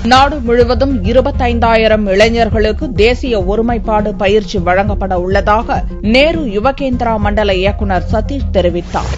நாடு முழுவதும் 25,000 இளைஞர்களுக்கு தேசிய ஒருமைப்பாடு பயிற்சி வழங்கப்பட உள்ளதாக நேரு யுவகேந்திரா மண்டல இயக்குநர் சதீஷ் தெரிவித்தார்.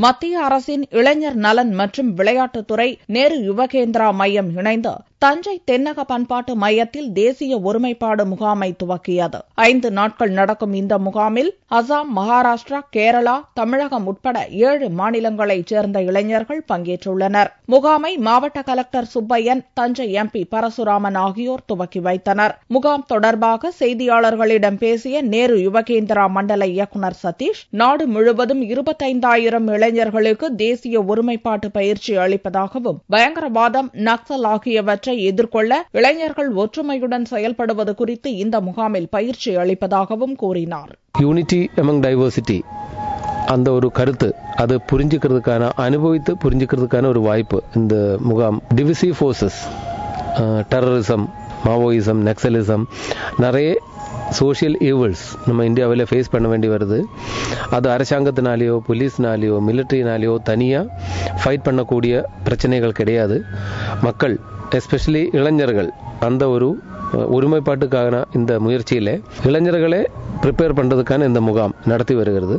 மத்திய அரசின் இளைஞர் நலன் மற்றும் விளையாட்டுத்துறை நேரு யுவகேந்திரா மையம் இணைந்து தஞ்சை தென்னக பண்பாட்டு மையத்தில் தேசிய ஒருமைப்பாடு முகாமை துவக்கியது. 5 நாட்கள் நடக்கும் இந்த முகாமில் அசாம், மகாராஷ்டிரா, கேரளா, தமிழகம் உட்பட 7 மாநிலங்களைச் சேர்ந்த இளைஞர்கள் பங்கேற்றுள்ளனர். முகாமை மாவட்ட கலெக்டர் சுப்பையன், தஞ்சை MP பரசுராமன் ஆகியோர் துவக்கி வைத்தனர். முகாம் தொடர்பாக செய்தியாளர்களிடம் பேசிய நேரு யுவகேந்திரா மண்டல இயக்குநர் சதீஷ், நாடு முழுவதும் 25,000 இளைஞர்களுக்கு தேசிய ஒருமைப்பாட்டு பயிற்சி அளிப்பதாகவும், பயங்கரவாதம், நக்சல் ஆகியவற்றை எதிர்கொள்ள இளைஞர்கள் ஒற்றுமையுடன் செயல்படுவது குறித்து இந்த முகாமில் பயிற்சி அளிப்பதாகவும் கூறினார். யூனிட்டி அமங் டைவர்சிட்டி அந்த ஒரு கருத்து அது புரிஞ்சுக்கிறதுக்கான, அனுபவித்து புரிஞ்சுக்கிறதுக்கான ஒரு வாய்ப்பு இந்த முகாம். டிவிசிவ் ஃபோர்ஸஸ், டெரரிசம், மாவோயிசம், நக்சலிசம், நிறைய சோஷியல் ஈவல்ஸ் நம்ம இந்தியாவில் ஃபேஸ் பண்ண வேண்டி வருது. அது அரசாங்கத்தினாலேயோ, போலீஸ்னாலேயோ, மிலிட்ரினாலேயோ தனியாக ஃபைட் பண்ணக்கூடிய பிரச்சனைகள் கிடையாது. மக்கள், எஸ்பெஷலி இளைஞர்கள், அந்த ஒரு ஒருமைப்பாட்டுக்கான இந்த முயற்சியில் இளைஞர்களே ப்ரிப்பேர் பண்ணுறதுக்கான இந்த முகாம் நடத்தி வருகிறது.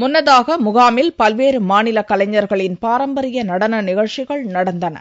முன்னதாக முகாமில் பல்வேறு மாநில கலைஞர்களின் பாரம்பரிய நடன நிகழ்ச்சிகள் நடந்தன.